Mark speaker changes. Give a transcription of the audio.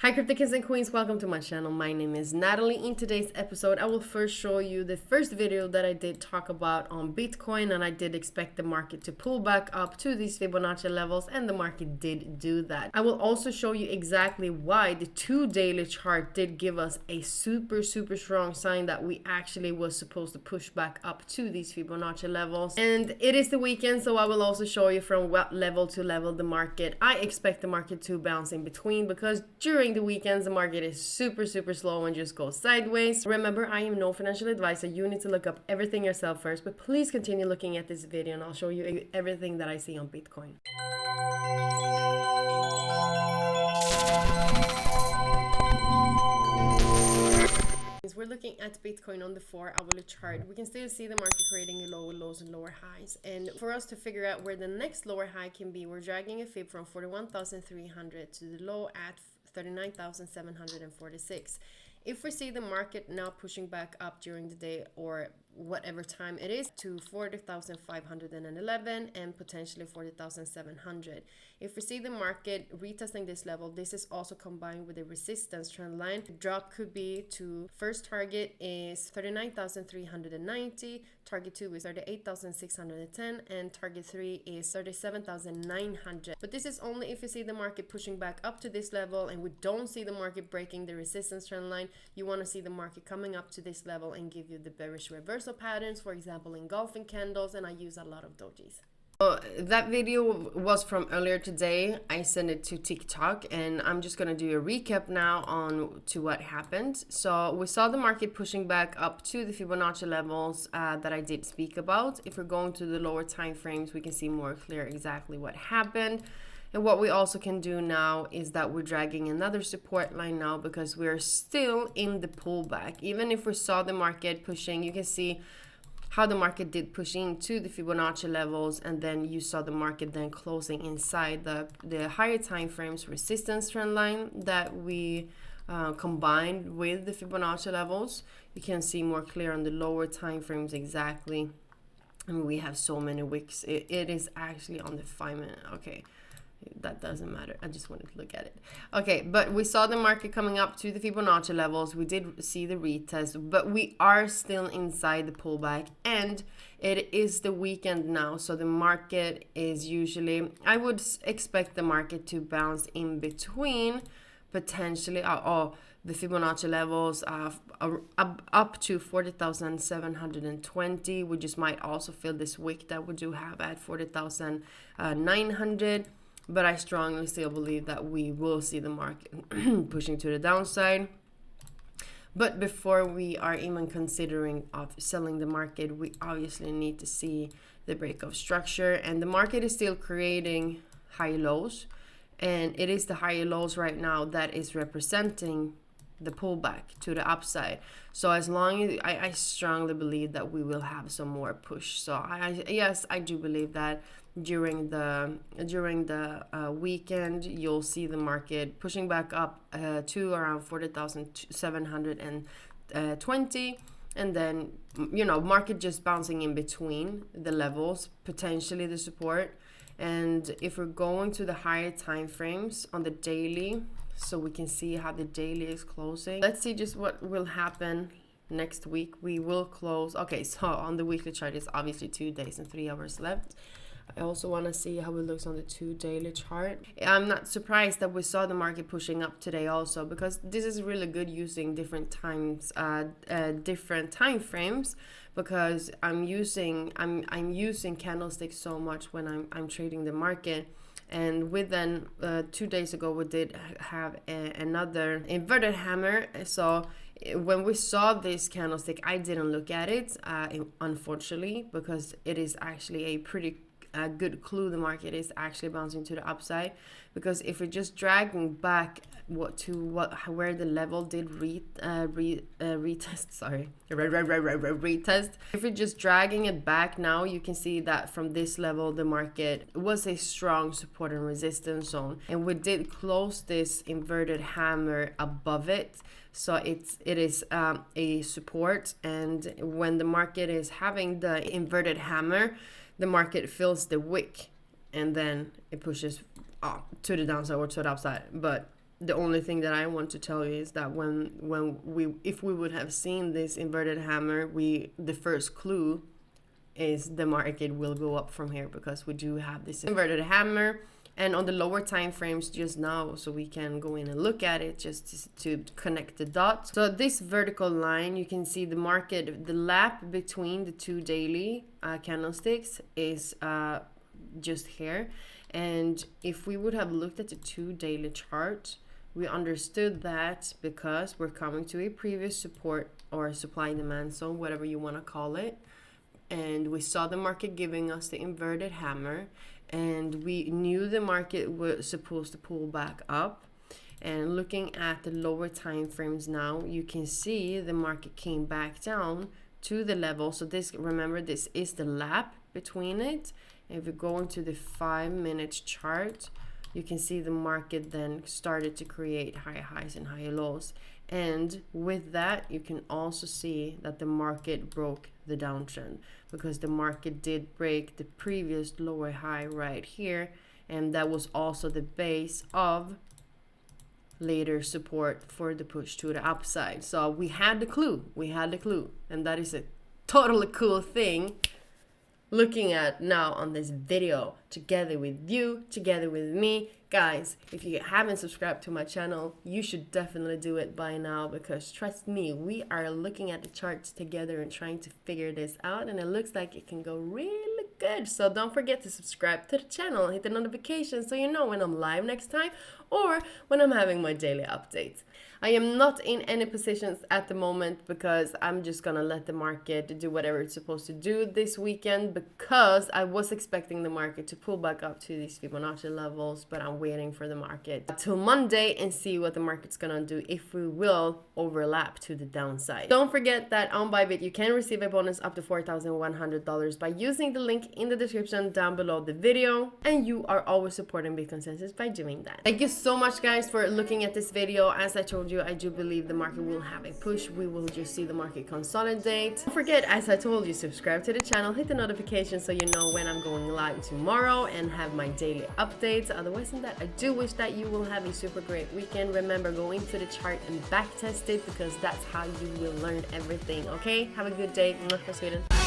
Speaker 1: Hi crypto kings and queens, welcome to my channel. My name is Natalie. In today's episode, I will first show you the first video that I did talk about on Bitcoin, and I did expect the market to pull back up to these Fibonacci levels, and the market did do that. I will also show you exactly why the 2 daily chart did give us a super strong sign that we actually was supposed to push back up to these Fibonacci levels. And it is the weekend, so I will also show you from what level to level the market I expect the market to bounce in between, because during the weekends the market is super slow and just goes sideways. Remember, I am no financial advisor. You need to look up everything yourself first, but please continue looking at this video and I'll show you everything that I see on Bitcoin. We're looking at Bitcoin on the 4-hourly chart. We can still see the market creating lower lows and lower highs. And for us to figure out where the next lower high can be, we're dragging a fib from 41,300 to the low at 39,746. If we see the market now pushing back up during the day or whatever time it is to 40,511 and potentially 40,700. If we see the market retesting this level, this is also combined with a resistance trend line. The drop could be to first target is 39,390, target 2 is 38,610, and target 3 is 37,900. But this is only if you see the market pushing back up to this level and we don't see the market breaking the resistance trend line. You want to see the market coming up to this level and give you the bearish reversal patterns, for example engulfing candles, and I use a lot of dojis. That video was from earlier today. I sent it to TikTok, and I'm just gonna do a recap now on to what happened. So we saw the market pushing back up to the Fibonacci levels that I did speak about. If we're going to the lower time frames, we can see more clear exactly what happened. And what we also can do now is that we're dragging another support line now, because we're still in the pullback. Even if we saw the market pushing, you can see how the market did push into the Fibonacci levels, and then you saw the market then closing inside the higher time frames resistance trend line that we combined with the Fibonacci levels. You can see more clear on the lower time frames exactly. I mean, we have so many wicks. It is actually on the 5-minute. Okay. That doesn't matter. I just wanted to look at it. Okay, but we saw the market coming up to the Fibonacci levels. We did see the retest, but we are still inside the pullback, and it is the weekend now. So the market is usually, I would expect the market to bounce in between potentially the Fibonacci levels up to 40,720. We just might also feel this wick that we do have at 40,900. But I strongly still believe that we will see the market pushing to the downside. But before we are even considering of selling the market, we obviously need to see the break of structure. And the market is still creating high lows. And it is the higher lows right now that is representing the pullback to the upside. So as long as I strongly believe that we will have some more push. So yes, I do believe that during the weekend you'll see the market pushing back up to around 40,720, and then market just bouncing in between the levels, potentially the support. And if we're going to the higher time frames on the daily, so we can see how the daily is closing. Let's see just what will happen next week. We will close. Okay, so on the weekly chart is obviously 2 days and 3 hours left. I also want to see how it looks on the 2 daily chart. I'm not surprised that we saw the market pushing up today also, because this is really good using different times, different time frames, because I'm using candlesticks so much when I'm trading the market. And within 2 days ago, we did have another inverted hammer. So when we saw this candlestick, I didn't look at it, unfortunately, because it is actually a pretty good clue the market is actually bouncing to the upside. Because if we're just dragging back where the level did retest, if we're just dragging it back now, you can see that from this level the market was a strong support and resistance zone, and we did close this inverted hammer above it. So it is a support, and when the market is having the inverted hammer, the market fills the wick and then it pushes to the downside or to the upside. But the only thing that I want to tell you is that if we would have seen this inverted hammer, the first clue is the market will go up from here, because we do have this inverted hammer. And on the lower time frames just now, so we can go in and look at it just to connect the dots. So this vertical line, you can see the market, the lap between the 2 daily candlesticks is just here. And if we would have looked at the 2 daily chart, we understood that because we're coming to a previous support or supply demand zone, whatever you want to call it, and we saw the market giving us the inverted hammer, and we knew the market was supposed to pull back up. And looking at the lower time frames now, you can see the market came back down to the level. So this, remember, this is the lap between it. And if we go into the 5-minute chart, you can see the market then started to create high highs and high lows. And with that, you can also see that the market broke the downtrend, because the market did break the previous lower high right here. And that was also the base of later support for the push to the upside. So we had the clue, and that is a totally cool thing looking at now on this video, together with you, together with me. Guys, if you haven't subscribed to my channel, you should definitely do it by now, because trust me, we are looking at the charts together and trying to figure this out, and it looks like it can go really good. So don't forget to subscribe to the channel, hit the notification so you know when I'm live next time or when I'm having my daily updates. I am not in any positions at the moment, because I'm just gonna let the market do whatever it's supposed to do this weekend, because I was expecting the market to pull back up to these Fibonacci levels, but I'm waiting for the market till Monday and see what the market's gonna do, if we will overlap to the downside. Don't forget that on Bybit you can receive a bonus up to $4,100 by using the link in the description down below the video, and you are always supporting Bitcoinsensus by doing that. Thank you so much, guys, for looking at this video. As I told you, I do believe the market will have a push. We will just see the market consolidate. Don't forget, as I told you, subscribe to the channel, hit the notification so you know when I'm going live tomorrow and have my daily updates. Otherwise than that, I do wish that you will have a super great weekend. Remember, go into the chart and back test it, because that's how you will learn everything. Okay, have a good day. Sweden.